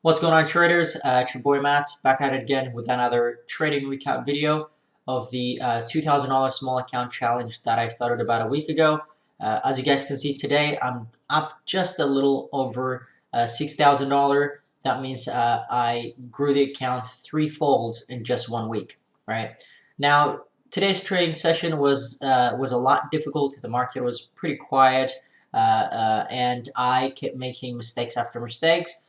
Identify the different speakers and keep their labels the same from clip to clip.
Speaker 1: What's going on, traders? It's your boy Matt, back at it again with another trading recap video of the $2,000 small account challenge that I started about a week ago. As you guys can see today, I'm up just a little over $6,000. That means I grew the account threefold in just 1 week. Right now, today's trading session was a lot difficult. The market was pretty quiet, and I kept making mistakes after mistakes,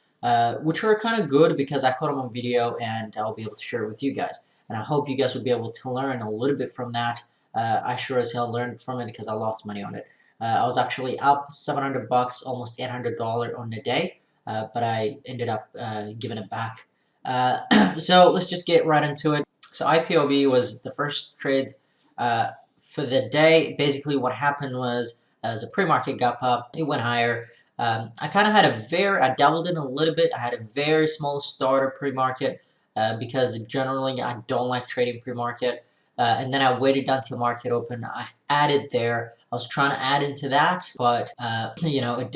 Speaker 1: which are kind of good because I caught them on video and I'll be able to share it with you guys. And I hope you guys will be able to learn a little bit from that. I sure as hell learned from it because I lost money on it. I was actually up 700 bucks, almost $800 on the day, but I ended up giving it back. So let's just get right into it. So IPOB was the first trade for the day. Basically, what happened was as the pre-market got up, it went higher. I kind of had I dabbled in a little bit. I had a very small starter pre-market because generally I don't like trading pre-market. And then I waited until market open. I added there. I was trying to add into that, but it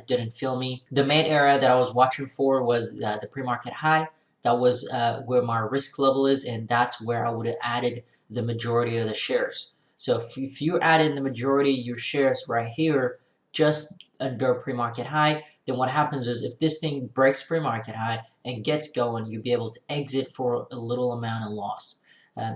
Speaker 1: didn't fill me. The main area that I was watching for was the pre-market high. That was where my risk level is, and that's where I would have added the majority of the shares. So if you add in the majority of your shares right here, just under pre-market high, then what happens is if this thing breaks pre-market high and gets going, you'll be able to exit for a little amount of loss.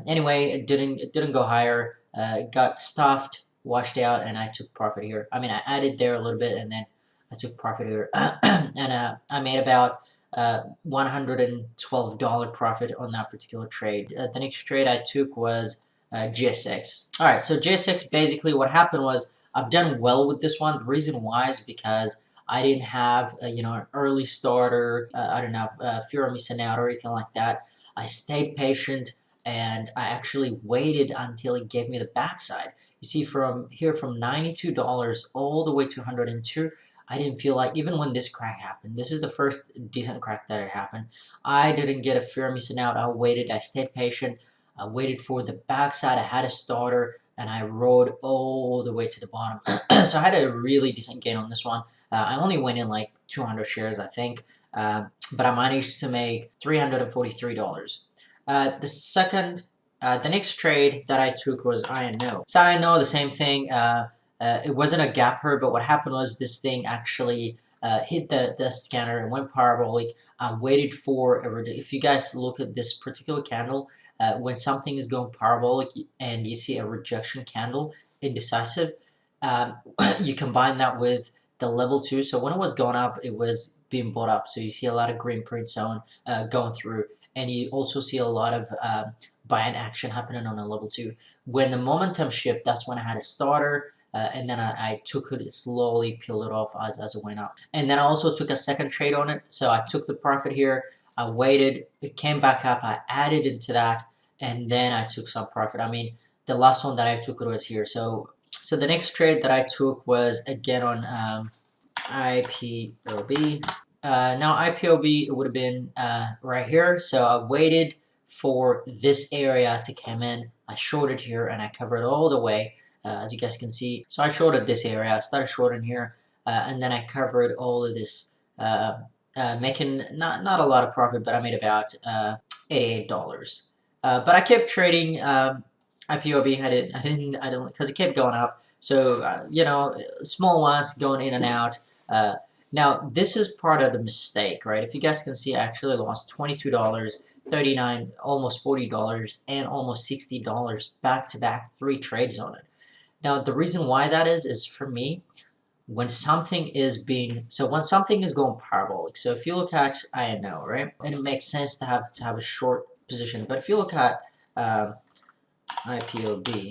Speaker 1: Anyway, it didn't go higher. It got stuffed, washed out, and I took profit here. I mean, I added there a little bit, and then I took profit here, and I made about $112 profit on that particular trade. The next trade I took was GSX. All right, so GSX, basically what happened was I've done well with this one. The reason why is because I didn't have an early starter. I don't know, fear of missing out or anything like that. I stayed patient and I actually waited until it gave me the backside. You see, from here from $92 all the way to 102. I didn't feel like, even when this crack happened, this is the first decent crack that had happened, I didn't get a fear of missing out. I waited, I stayed patient, I waited for the backside, I had a starter, and I rode all the way to the bottom. So I had a really decent gain on this one. I only went in like 200 shares, I think, but I managed to make $343. The next trade that I took was INO. So INO, the same thing. It wasn't a gapper, but what happened was this thing actually hit the scanner and went parabolic. I waited for if you guys look at this particular candle, when something is going parabolic and you see a rejection candle, indecisive, you combine that with the level 2. So when it was going up, it was being bought up. So you see a lot of green print zone going through, and you also see a lot of buying action happening on a level 2. When the momentum shift, that's when I had a starter. And then I took it slowly, peeled it off as it went up. And then I also took a second trade on it. So I took the profit here. I waited. It came back up. I added into that. And then I took some profit. I mean, the last one that I took it was here. So the next trade that I took was again on IPOB. Now IPOB, it would have been right here. So I waited for this area to come in. I shorted here and I covered all the way. As you guys can see, so I shorted this area, I started shorting here, and then I covered all of this, making not a lot of profit, but I made about $88. But I kept trading IPOB. I didn't, because it kept going up. So small ones going in and out. Now this is part of the mistake, right? If you guys can see, I actually lost $22. $39, almost $40, and almost $60 back to back, 3 trades on it. Now, the reason why that is for me, when something is going parabolic. So if you look at INO, right, and it makes sense to have a short position. But if you look at IPOB,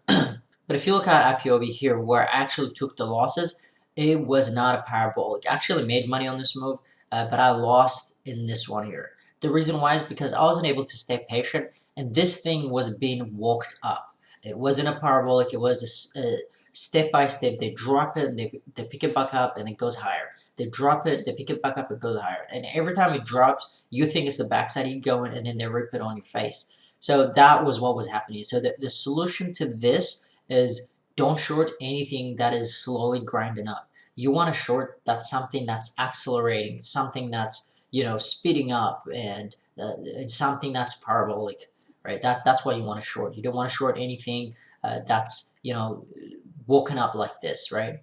Speaker 1: but if you look at IPOB here, where I actually took the losses, it was not a parabolic. I actually made money on this move, but I lost in this one here. The reason why is because I wasn't able to stay patient, and this thing was being walked up. It wasn't a parabolic. It was a step by step. They drop it, and they pick it back up, and it goes higher. They drop it, they pick it back up, it goes higher. And every time it drops, you think it's the backside you going, and then they rip it on your face. So that was what was happening. So the solution to this is don't short anything that is slowly grinding up. You want to short that's something that's accelerating, something that's speeding up and something that's parabolic, right? That's why you want to short. You don't want to short anything that's woken up like this, right?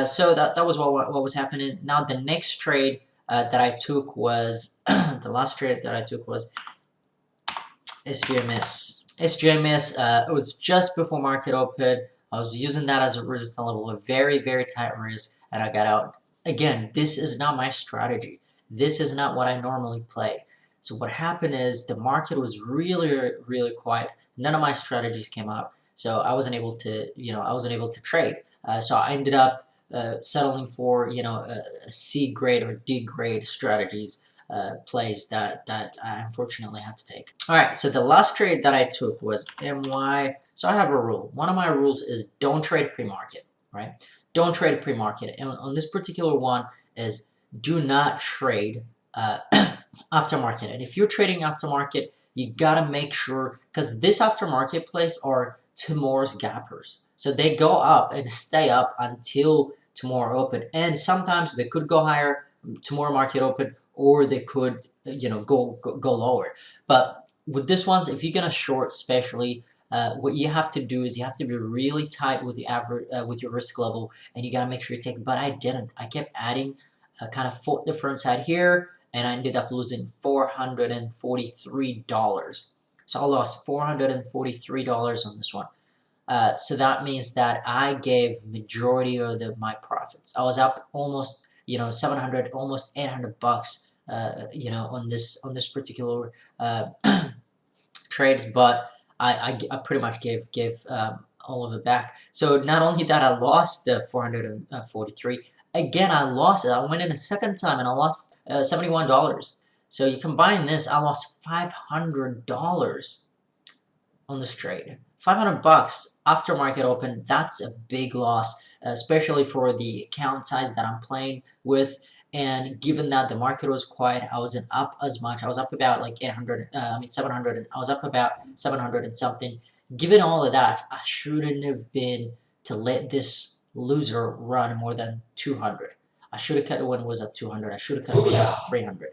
Speaker 1: So that was what was happening. Now the next trade that I took was the last trade that I took was SGMS. SGMS, it was just before market open. I was using that as a resistance level, a very, very tight risk, and I got out. Again, this is not my strategy. This is not what I normally play. So what happened is the market was really, really quiet. None of my strategies came up, so I wasn't able to, trade. So I ended up settling for, a C grade or D grade strategies. Plays that I unfortunately had to take. All right, so the last trade that I took was MY. So I have a rule. One of my rules is don't trade pre-market, right? Don't trade pre-market. And on this particular one is do not trade aftermarket. And if you're trading aftermarket, you gotta make sure, because this aftermarket plays are tomorrow's gappers. So they go up and stay up until tomorrow open. And sometimes they could go higher tomorrow market open, or they could go lower. But with this ones, if you're gonna short, especially, what you have to do is you have to be really tight with the average with your risk level, and you gotta make sure you take. But I didn't. I kept adding a kind of foot difference out here, and I ended up losing $443. So I lost $443 on this one. So that means that I gave majority of my profits. I was up almost 700, almost $800, on this particular trade, but I pretty much gave all of it back. So not only that, I lost the 443. Again, I lost it. I went in a second time and I lost $71. So you combine this, I lost $500 on this trade. $500 after market open, that's a big loss, especially for the account size that I'm playing with. And given that the market was quiet, I wasn't up as much. I was up about like 700. I was up about 700 and something. Given all of that, I shouldn't have been to let this loser run more than 200. I should have cut it when it was at 200. I should have cut it when it was 300.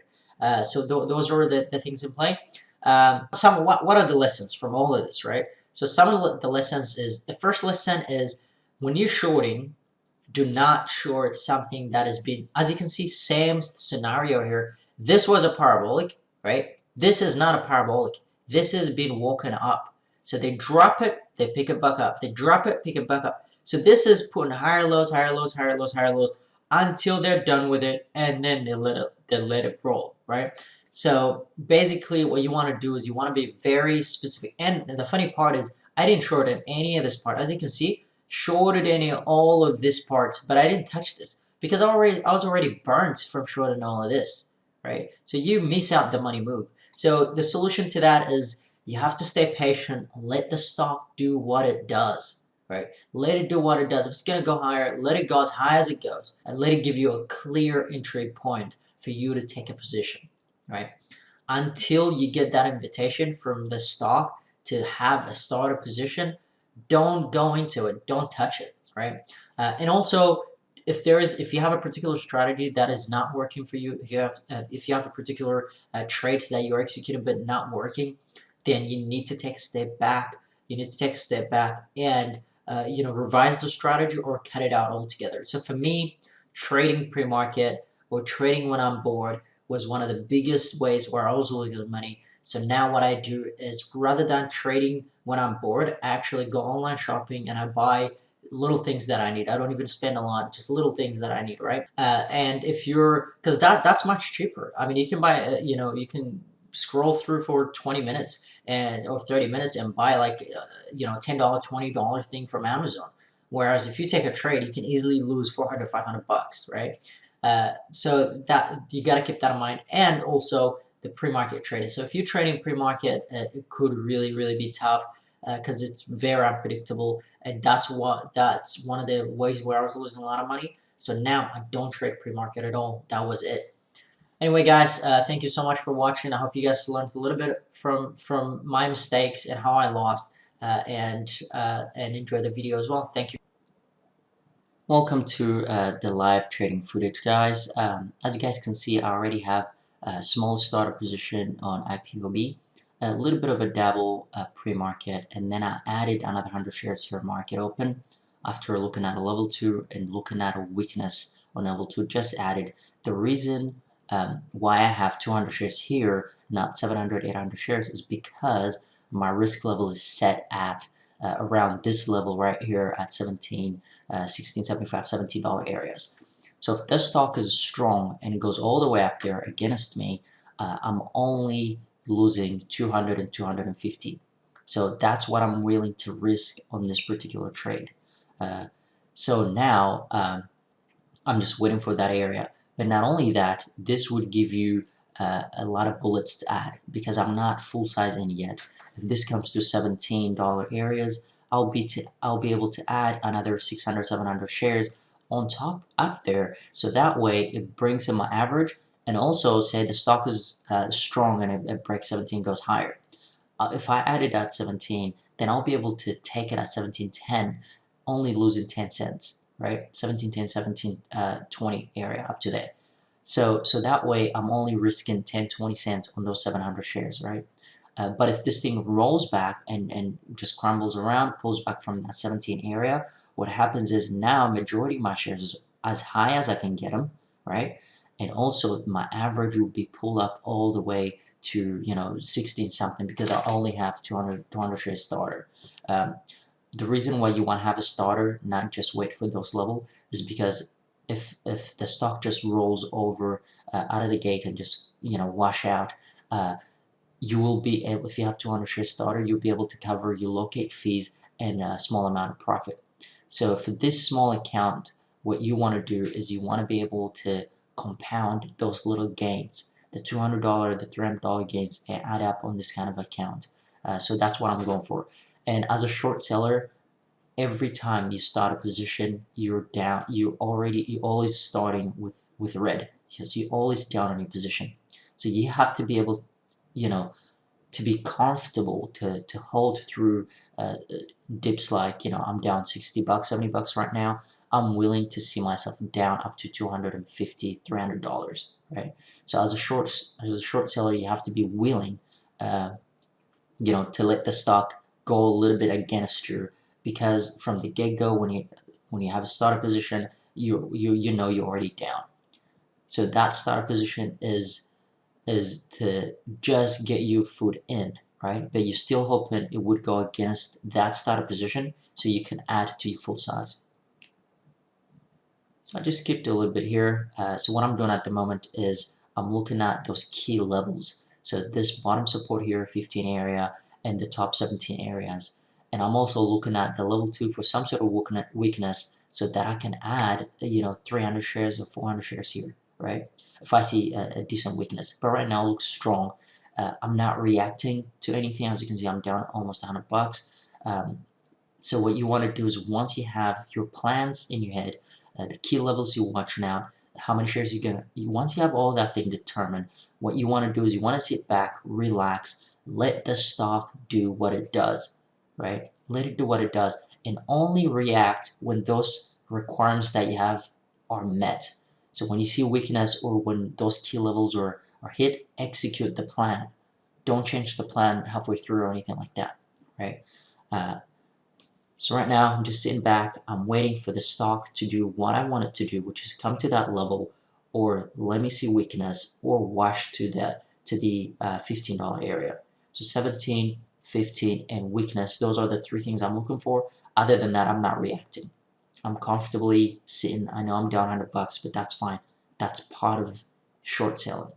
Speaker 1: So those were the things in play. What are the lessons from all of this, right? So some of the lessons is, the first lesson is when you're shorting, do not short something that has been, as you can see, same scenario here. This was a parabolic, right? This is not a parabolic. This has been woken up. So they drop it, they pick it back up. They drop it, pick it back up. So this is putting higher lows, higher lows, higher lows, higher lows until they're done with it, and then they let it roll, right? So basically what you want to do is you want to be very specific. And the funny part is I didn't short in any of this part. As you can see, shorted in all of this part, but I didn't touch this because I was already burnt from shorting all of this, right? So you miss out the money move. So the solution to that is you have to stay patient, let the stock do what it does, right? Let it do what it does. If it's going to go higher, let it go as high as it goes, and let it give you a clear entry point for you to take a position, right? Until you get that invitation from the stock to have a starter position, don't go into it. Don't touch it, right? And also, if you have a particular strategy that is not working for you, if you have a particular traits that you're executing but not working, then you need to take a step back. You need to take a step back and revise the strategy or cut it out altogether. So for me, trading pre-market or trading when I'm bored was one of the biggest ways where I was losing money. So now what I do is, rather than trading when I'm bored, I actually go online shopping and I buy little things that I need. I don't even spend a lot, just little things that I need, right? And if because that's much cheaper. I mean, you can buy, you can scroll through for 20 minutes or 30 minutes and buy like, $10, $20 thing from Amazon. Whereas if you take a trade, you can easily lose 400, $500, right? So that you got to keep that in mind. And also the pre-market trading. So if you're trading pre-market, it could really, really be tough because it's very unpredictable. And that's one of the ways where I was losing a lot of money. So now I don't trade pre-market at all. That was it. Anyway, guys, thank you so much for watching. I hope you guys learned a little bit from my mistakes and how I lost, and enjoy the video as well. Thank you. Welcome to the live trading footage, guys. As you guys can see, I already have small starter position on IPOB, a little bit of a dabble pre-market, and then I added another 100 shares here market open after looking at a level 2 and looking at a weakness on level 2. Just added. The reason why I have 200 shares here, not 700, 800 shares, is because my risk level is set at around this level right here at 17, 16.75, $17 areas. So if this stock is strong and it goes all the way up there against me, I'm only losing 200 and 250. So that's what I'm willing to risk on this particular trade. So now I'm just waiting for that area. But not only that, this would give you a lot of bullets to add because I'm not full size in yet. If this comes to $17 areas, I'll be able to add another 600, 700 shares on top up there. So that way it brings in my average, and also say the stock is strong and it breaks 17, goes higher. If I added at 17, then I'll be able to take it at 17.10, only losing 10 cents, right? 17.10, 17.20 area up to there. So that way I'm only risking 10, 20 cents on those 700 shares, right? But if this thing rolls back and just crumbles around, pulls back from that 17 area, what happens is now majority of my shares is as high as I can get them, right? And also my average will be pulled up all the way to 16 something because I only have 200 shares starter. The reason why you want to have a starter, not just wait for those level, is because if the stock just rolls over out of the gate and just wash out, you will be able, if you have 200 shares starter, you'll be able to cover your locate fees and a small amount of profit. So for this small account, what you want to do is you want to be able to compound those little gains. The $200, the $300 gains, they add up on this kind of account. So that's what I'm going for. And as a short seller, every time you start a position, you're down. You're always starting with red. So you're always down on your position. So you have to be able, to be comfortable to hold through dips like, I'm down 60 bucks, 70 bucks right now. I'm willing to see myself down up to $250, $300, right? So as a short seller, you have to be willing, to let the stock go a little bit against you, because from the get-go, when you have a starter position, you're already down. So that starter position is to just get you food in, right? But you're still hoping it would go against that starter position so you can add to your full size. So I just skipped a little bit here. So what I'm doing at the moment is I'm looking at those key levels. So this bottom support here, 15 area, and the top 17 areas. And I'm also looking at the level 2 for some sort of weakness so that I can add, 300 shares or 400 shares here, right? If I see a decent weakness. But right now it looks strong. I'm not reacting to anything. As you can see, I'm down almost 100 bucks. So what you want to do is once you have your plans in your head, the key levels you're watching out, how many shares you're gonna, once you have all that thing determined, what you want to do is you want to sit back, relax, let the stock do what it does, right? Let it do what it does, and only react when those requirements that you have are met. So when you see weakness or when those key levels are hit, execute the plan. Don't change the plan halfway through or anything like that, right? So right now, I'm just sitting back. I'm waiting for the stock to do what I want it to do, which is come to that level, or let me see weakness, or wash to the $15 area. So 17, 15, and weakness. Those are the three things I'm looking for. Other than that, I'm not reacting. I'm comfortably sitting. I know I'm down 100 bucks, but that's fine. That's part of short selling.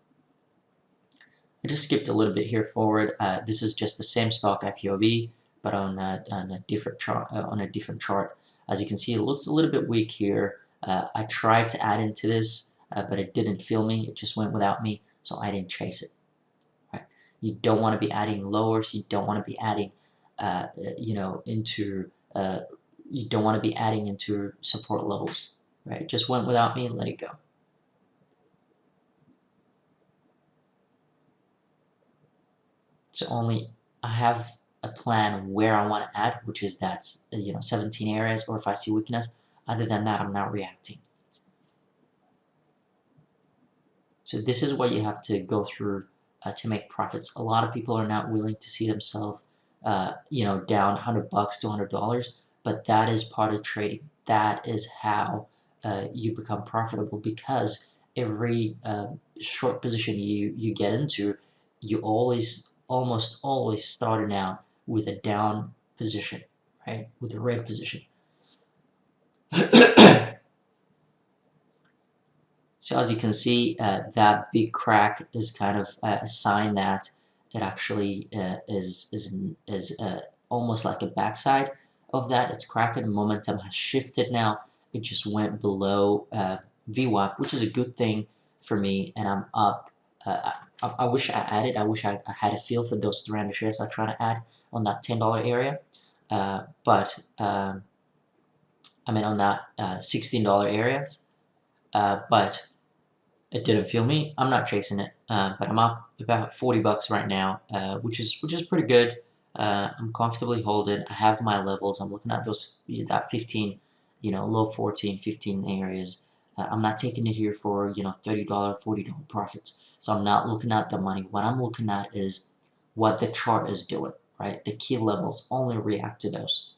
Speaker 1: I just skipped a little bit here forward. This is just the same stock IPOB, but on a different chart. As you can see, it looks a little bit weak here. I tried to add into this, but it didn't feel me. It just went without me, so I didn't chase it. Right? You don't want to be adding lowers. You don't want to be adding, into. You don't want to be adding into support levels. Right? It just went without me. Let it go. So only I have a plan where I want to add, which is that 17 areas, or if I see weakness. Other than that, I'm not reacting. So this is what you have to go through to make profits. A lot of people are not willing to see themselves, down $100, $200, but that is part of trading. That is how you become profitable, because every short position you get into, you almost always starting out with a down position, right? With a red position. So as you can see, that big crack is kind of a sign that it actually is almost like a backside of that. It's cracking. Momentum has shifted now. It just went below VWAP, which is a good thing for me, and I'm up. I wish I added. I wish I had a feel for those 300 shares I try to add on that $10 area, but I mean on that $16 areas. But it didn't feel me. I'm not chasing it, but I'm up about $40 right now, which is pretty good. I'm comfortably holding. I have my levels. I'm looking at that 15, low 14, 15 areas. I'm not taking it here for $30, $40 profits. So I'm not looking at the money. What I'm looking at is what the chart is doing. Right, the key levels, only react to those.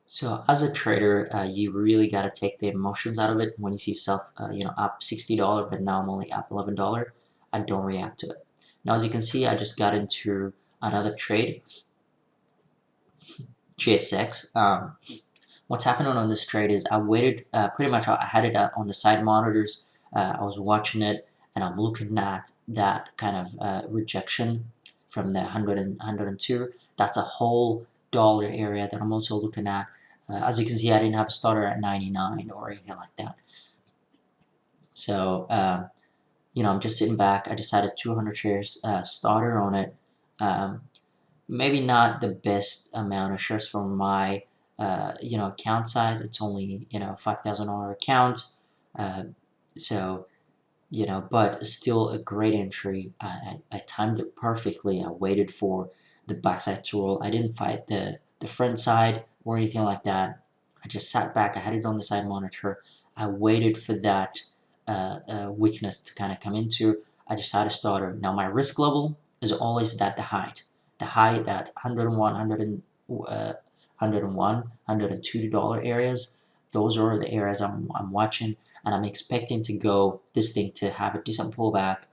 Speaker 1: So as a trader, you really got to take the emotions out of it. When you see self, up $60, but now I'm only up $11, I don't react to it. Now, as you can see, I just got into another trade, GSX. What's happening on this trade is I waited, pretty much I had it on the side monitors. I was watching it, and I'm looking at that kind of rejection from the 100 and 102. That's a whole dollar area that I'm also looking at. As you can see, I didn't have a starter at 99 or anything like that. So, I'm just sitting back. I just had a 200 shares starter on it. Maybe not the best amount of shares for my, account size. It's only, $5,000 account. So, but still a great entry. I timed it perfectly. I waited for the backside to roll. I didn't fight the front side or anything like that. I just sat back. I had it on the side monitor. I waited for that weakness to kind of come into. I just had a starter. Now my risk level is always at the height. The high that 101, 101, $102 areas. Those are the areas I'm watching, and I'm expecting to go this thing to have a decent pullback.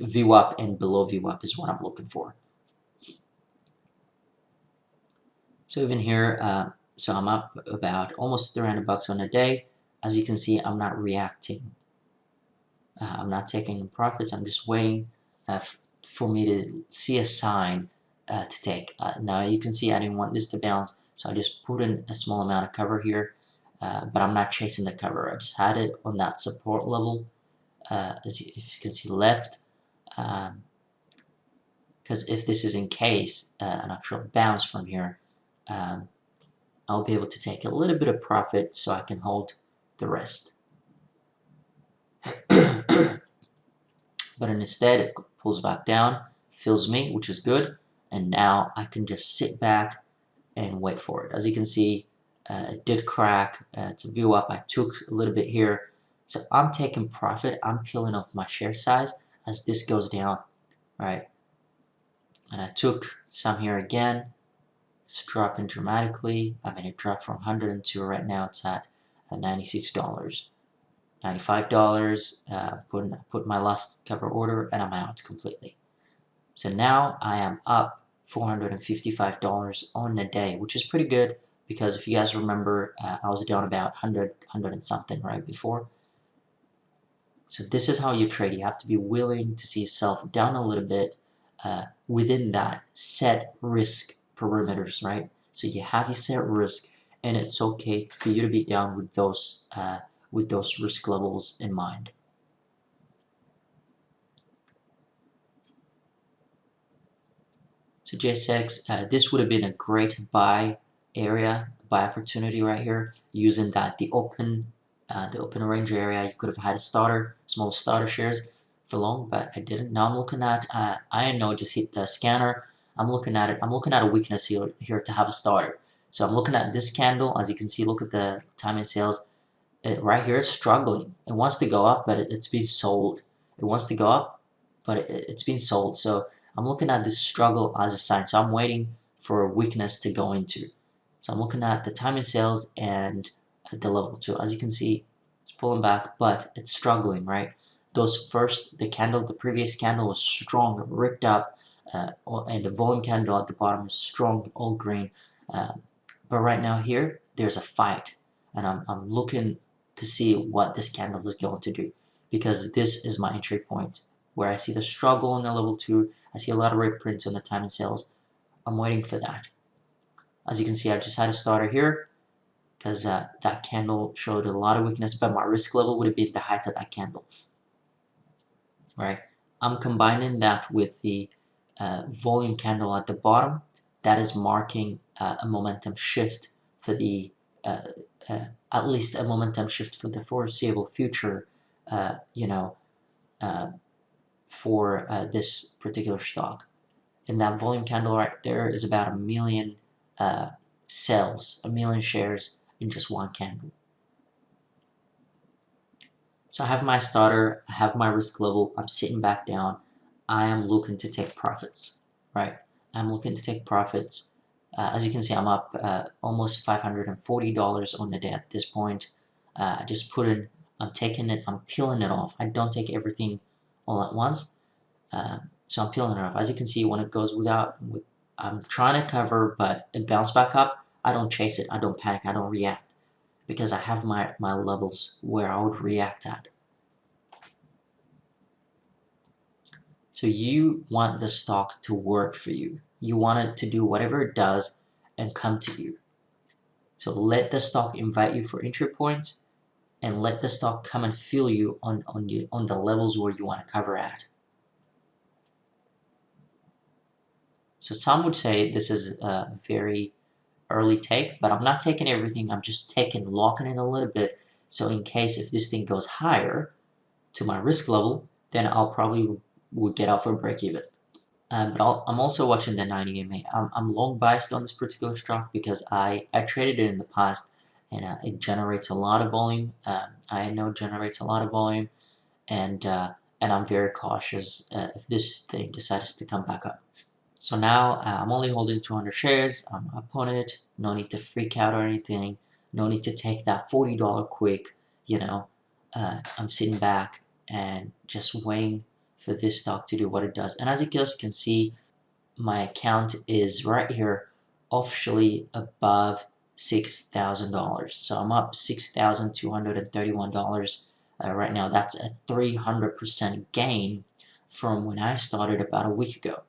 Speaker 1: VWAP and below VWAP is what I'm looking for. So even here, so I'm up about almost $300 on a day. As you can see, I'm not reacting. I'm not taking profits. I'm just waiting for me to see a sign to take. Now you can see I didn't want this to bounce, so I just put in a small amount of cover here, but I'm not chasing the cover. I just had it on that support level, if you can see left, because if this is in case an actual bounce from here, I'll be able to take a little bit of profit so I can hold the rest. But instead it pulls back down, fills me, which is good, and now I can just sit back and wait for it. As you can see, it did crack. It's a view up. I took a little bit here, so I'm taking profit. I'm peeling off my share size as this goes down, right? And I took some here again. It's dropping dramatically. I mean, it dropped from 102. Right now it's at $96. $95, put my last cover order, and I'm out completely. So now I am up $455 on a day, which is pretty good, because if you guys remember, I was down about 100 and something right before. So this is how you trade. You have to be willing to see yourself down a little bit within that set risk perimeters, right? So you have your set risk, and it's okay for you to be down with those risk levels in mind. So JSX, this would have been a great buy area, buy opportunity right here, using the open range area. You could have had a small starter shares for long, but I didn't. Now I'm looking at INO just hit the scanner. I'm looking at it. I'm looking at a weakness here to have a starter. So I'm looking at this candle. As you can see, look at the time and sales. right here, it's struggling. It wants to go up, but it's been sold. It wants to go up, but it's been sold. So I'm looking at this struggle as a sign. So I'm waiting for a weakness to go into. So I'm looking at the timing sales and the level 2. As you can see, it's pulling back, but it's struggling, right? The previous candle was strong, ripped up, and the volume candle at the bottom is strong, all green. But right now here, there's a fight, and I'm looking to see what this candle is going to do, because this is my entry point where I see the struggle in the level 2. I see a lot of red prints on the timing sales. I'm waiting for that. As you can see, I just had a starter here because that candle showed a lot of weakness, but my risk level would have been the height of that candle. Right? I'm combining that with the volume candle at the bottom. That is marking a momentum shift for the at least a momentum shift for the foreseeable future. For this particular stock. And that volume candle right there is about 1 million sales, 1 million shares in just one candle. So I have my starter, I have my risk level, I'm sitting back down, I am looking to take profits, right? I'm looking to take profits. As you can see, I'm up almost $540 on the day at this point. I just put in, I'm taking it, I'm peeling it off. I don't take everything all at once. So I'm peeling it off. As you can see, when it goes I'm trying to cover, but it bounced back up. I don't chase it. I don't panic. I don't react, because I have my levels where I would react at. So you want the stock to work for you. You want it to do whatever it does and come to you. So let the stock invite you for entry points, and let the stock come and feel you on the levels where you want to cover at. So some would say this is a very early take, but I'm not taking everything. I'm just locking in a little bit. So in case if this thing goes higher to my risk level, then I'll probably would get out for a break even. But I'm also watching the 90 EMA. I'm long biased on this particular stock because I traded it in the past, and it generates a lot of volume. I know it generates a lot of volume, and I'm very cautious if this thing decides to come back up. So now I'm only holding 200 shares. I'm up on it. No need to freak out or anything. No need to take that $40 quick. I'm sitting back and just waiting for this stock to do what it does. And as you guys can see, my account is right here, officially above $6,000. So I'm up $6,231 right now. That's a 300% gain from when I started about a week ago.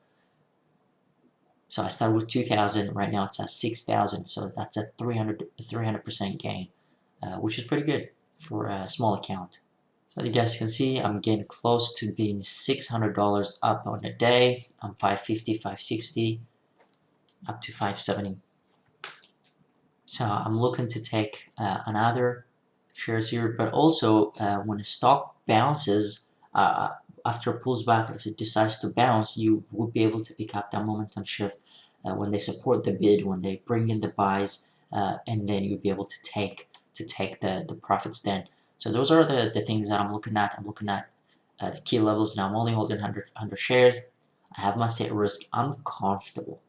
Speaker 1: So I started with 2,000. Right now it's at 6,000. So that's a 300% gain, which is pretty good for a small account. So as you guys can see, I'm getting close to being $600 up on the day. I'm 550, 560, up to 570. So I'm looking to take another shares here, but also when a stock bounces, after it pulls back, if it decides to bounce, you will be able to pick up that momentum shift when they support the bid, when they bring in the buys, and then you'll be able to take the profits then. So those are the things that I'm looking at. I'm looking at the key levels. Now I'm only holding 100 shares. I have my set risk. I'm comfortable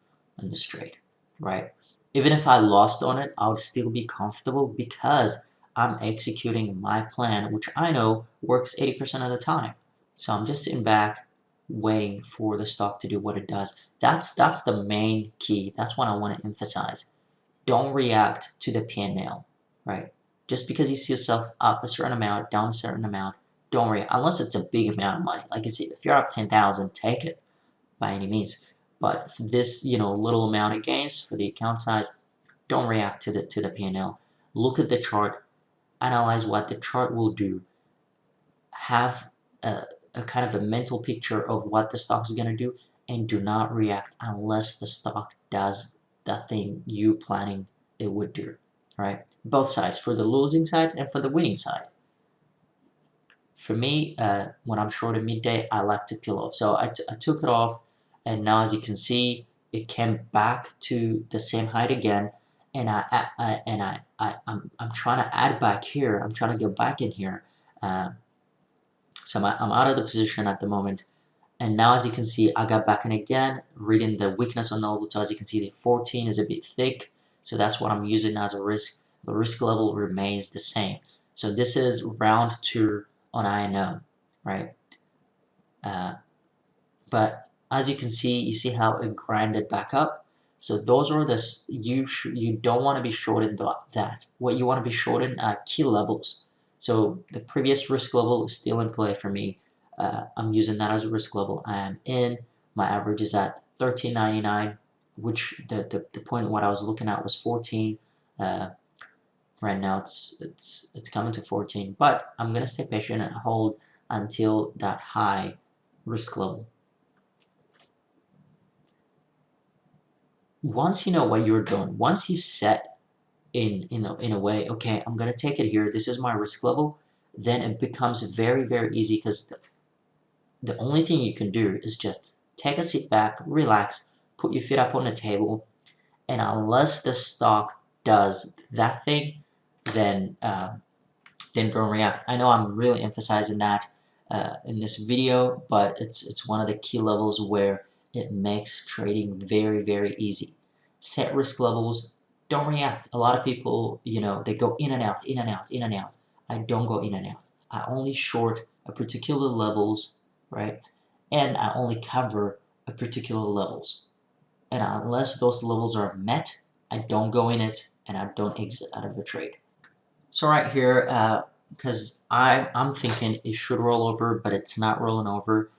Speaker 1: in this trade, right? Even if I lost on it, I would still be comfortable because I'm executing my plan, which I know works 80% of the time. So I'm just sitting back, waiting for the stock to do what it does. That's the main key. That's what I want to emphasize. Don't react to the P&L, right? Just because you see yourself up a certain amount, down a certain amount, don't react. Unless it's a big amount of money. Like I said, if you're up 10,000, take it by any means. But for this, little amount of gains for the account size, don't react to the P&L. Look at the chart, analyze what the chart will do. Have a kind of a mental picture of what the stock is going to do, and do not react unless the stock does the thing you planning it would do, right? Both sides, for the losing sides and for the winning side. For me, when I'm short at midday, I like to peel off. So I took it off, and now as you can see, it came back to the same height again, and I'm trying to add back here. I'm trying to go back in here. So I'm out of the position at the moment. And now, as you can see, I got back in again, reading the weakness on the level 2. As you can see, the 14 is a bit thick, so that's what I'm using as a risk. The risk level remains the same. So this is round 2 on INO, right? But as you can see, you see how it grinded back up. So those are the you don't want to be shorting that. What you want to be shorting are key levels. So the previous risk level is still in play for me. I'm using that as a risk level. I am in. My average is at 13.99, which the point what I was looking at was 14. Right now it's coming to 14, but I'm gonna stay patient and hold until that high risk level. Once you know what you're doing, once you set in a way, okay, I'm gonna take it here. This is my risk level. Then it becomes very easy, because the only thing you can do is just take a seat back, relax, put your feet up on the table, and unless the stock does that thing, then don't react. I know I'm really emphasizing that in this video, but it's one of the key levels where it makes trading very easy. Set risk levels, don't react. A lot of people, they go in and out, in and out, in and out. I don't go in and out. I only short a particular levels, right? And I only cover a particular levels. And unless those levels are met, I don't go in it and I don't exit out of the trade. So right here, because I'm thinking it should roll over, but it's not rolling over.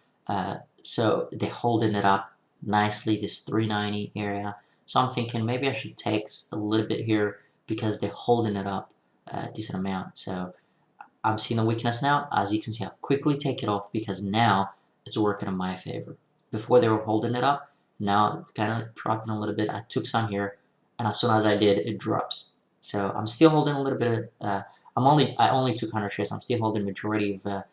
Speaker 1: So they're holding it up nicely, this 390 area. So I'm thinking maybe I should take a little bit here because they're holding it up a decent amount. So I'm seeing the weakness now. As you can see, I'll quickly take it off because now it's working in my favor. Before they were holding it up, now it's kind of dropping a little bit. I took some here, and as soon as I did, it drops. So I'm still holding a little bit of, I only took 100 shares. I'm still holding majority of the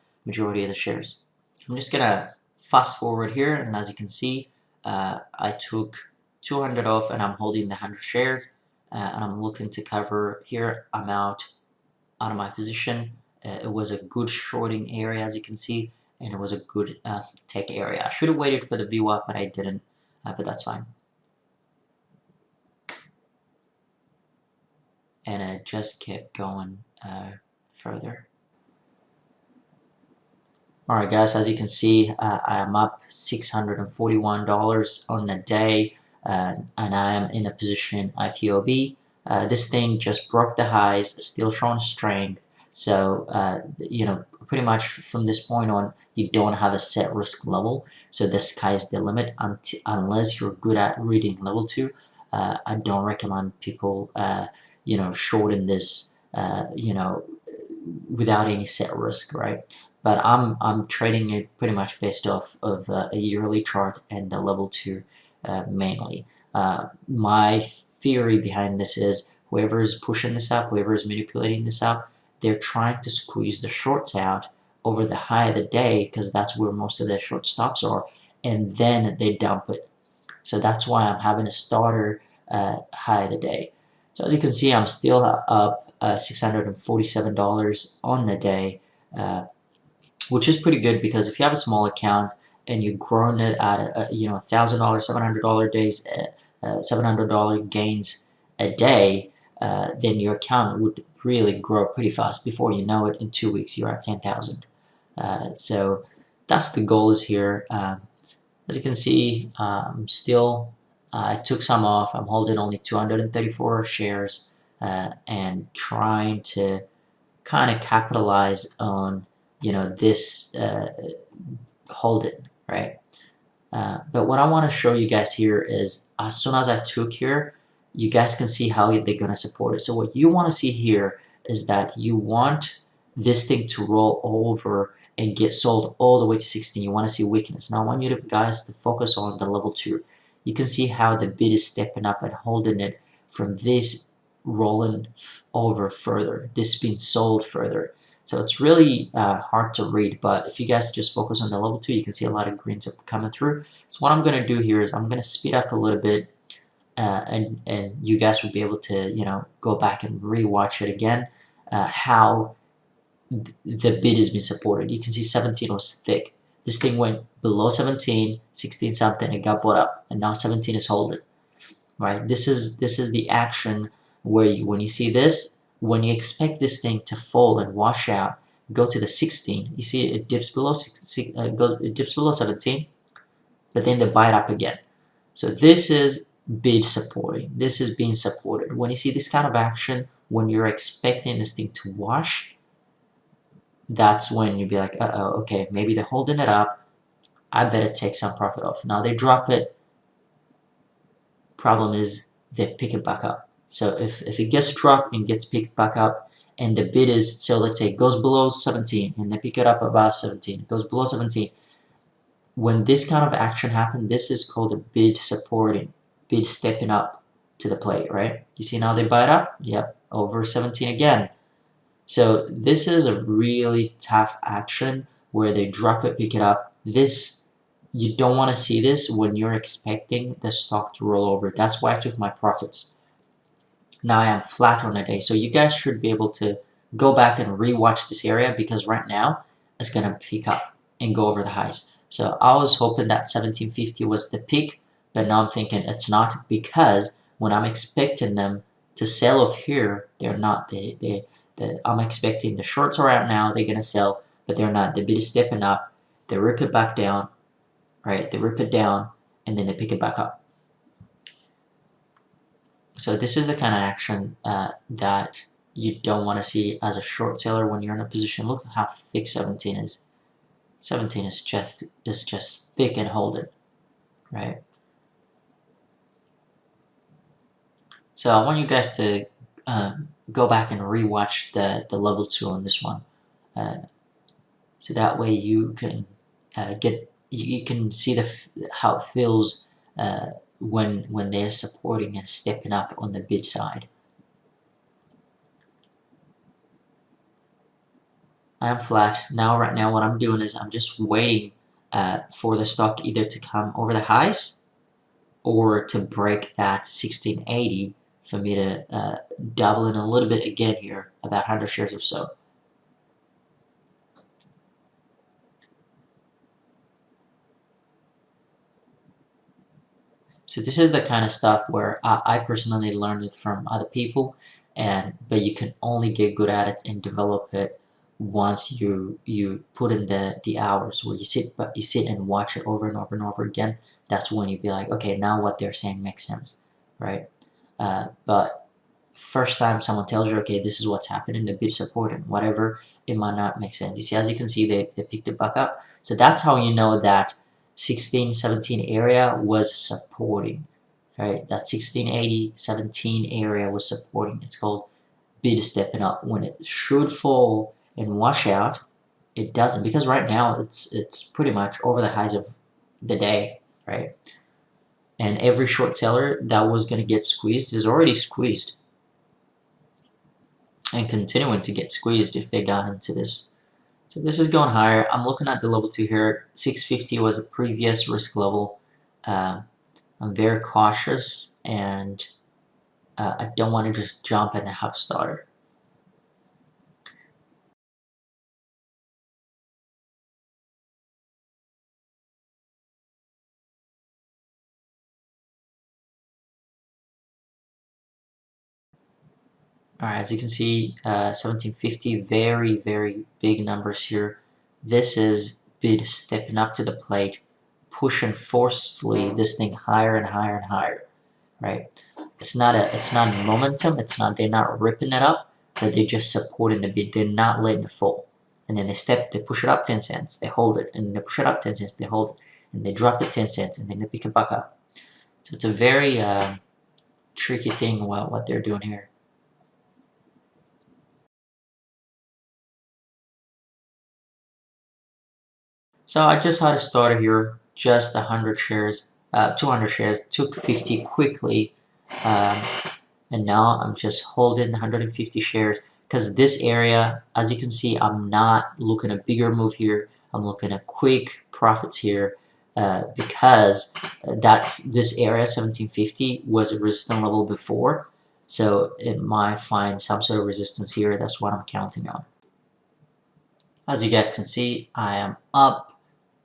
Speaker 1: shares. I'm just gonna fast forward here, and as you can see, I took 200 off, and I'm holding the 100 shares, and I'm looking to cover here. I'm out of my position. It was a good shorting area, as you can see, and it was a good take area. I should have waited for the VWAP, but I didn't, but that's fine. And it just kept going further. Alright guys, as you can see, I am up $641 on the day, and I am in a position IPOB. This thing just broke the highs, still showing strength. So, pretty much from this point on, you don't have a set risk level. So the sky's the limit unless you're good at reading level 2. I don't recommend people, shorten this, without any set risk, right? But I'm trading it pretty much based off of a yearly chart and the level 2 mainly. My theory behind this is whoever is pushing this up, whoever is manipulating this up, they're trying to squeeze the shorts out over the high of the day because that's where most of their short stops are, and then they dump it. So that's why I'm having a starter high of the day. So as you can see, I'm still up $647 on the day, which is pretty good because if you have a small account and you're growing it at $1,000, $700 days, $700 gains a day, then your account would really grow pretty fast. Before you know it, in 2 weeks you're at 10,000. So that's the goal is here. As you can see, still I took some off. I'm holding only 234 shares and trying to kind of capitalize on this hold it, right? But what I want to show you guys here is as soon as I took here, you guys can see how they're going to support it. So what you want to see here is that you want this thing to roll over and get sold all the way to 16. You want to see weakness. Now I want you guys to focus on the level 2. You can see how the bid is stepping up and holding it from this rolling over further, this being sold further. So it's really hard to read, but if you guys just focus on the level 2, you can see a lot of greens are coming through. So what I'm going to do here is I'm going to speed up a little bit. and you guys would be able to go back and rewatch it again, how the bid has been supported. You can see 17 was thick. This thing went below 17, 16 something, it got bought up, and now 17 is holding. Right? This is the action where when you see this, when you expect this thing to fall and wash out, go to the 16. You see it dips below it dips below 17, but then they buy it up again. So this is bid supporting. This is being supported. When you see this kind of action, when you're expecting this thing to wash, that's when you'd be like, uh-oh, okay, maybe they're holding it up. I better take some profit off. Now they drop it. Problem is they pick it back up. So if it gets dropped and gets picked back up, and the bid is, so let's say it goes below 17 and they pick it up above 17, it goes below 17. When this kind of action happens, this is called a bid supporting, bid stepping up to the plate, right? You see now they buy it up? Yep, over 17 again. So this is a really tough action where they drop it, pick it up. This, you don't want to see this when you're expecting the stock to roll over. That's why I took my profits. Now I am flat on the day. So you guys should be able to go back and rewatch this area, because right now it's going to pick up and go over the highs. So I was hoping that 1750 was the peak, but now I'm thinking it's not, because when I'm expecting them to sell off here, they're not. I'm expecting the shorts are out now, they're going to sell, but they're not. The bid is stepping up, they rip it back down, right? They rip it down, and then they pick it back up. So this is the kind of action that you don't want to see as a short seller when you're in a position. Look how thick 17 is. 17 is just thick and holding, right? So I want you guys to go back and rewatch the level 2 on this one, so that way you can you can see how it feels when they're supporting and stepping up on the bid side. I am flat now. Right now what I'm doing is I'm just waiting for the stock either to come over the highs or to break that 1680 for me to double in a little bit again here, about 100 shares or so. So this is the kind of stuff where I personally learned it from other people, but you can only get good at it and develop it once you put in the hours where you sit and watch it over and over and over again. That's when you be like, okay, now what they're saying makes sense, right? But first time someone tells you, okay, this is what's happening, the bid support and whatever, it might not make sense. You see, as you can see, they picked it back up. So that's how you know that 1617 area was supporting, right? That 1680 17 area was supporting. It's called bid stepping up. When it should fall and wash out, it doesn't, because right now it's pretty much over the highs of the day, right? And every short seller that was going to get squeezed is already squeezed and continuing to get squeezed if they got into this. So this is going higher. I'm looking at the level 2 here. 650 was a previous risk level. I'm very cautious, and I don't want to just jump in a half starter. Alright, as you can see, 1750, very, very big numbers here. This is bid stepping up to the plate, pushing forcefully this thing higher and higher and higher, right? It's not momentum, they're not ripping it up, but they're just supporting the bid. They're not letting it fall. And then they push it up 10 cents, they hold it, and then they push it up 10 cents, they hold it, and they drop it 10 cents, and then they pick it back up. So it's a very tricky thing what they're doing here. So I just had a starter here, just 100 shares, 200 shares, took 50 quickly, and now I'm just holding 150 shares, because this area, as you can see, I'm not looking at bigger move here. I'm looking at quick profits here. because this area 1750 was a resistance level before, so it might find some sort of resistance here. That's what I'm counting on. As you guys can see, I am up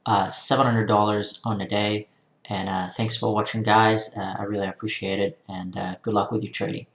Speaker 1: $700 on the day, and thanks for watching, guys. I really appreciate it, and good luck with your trading.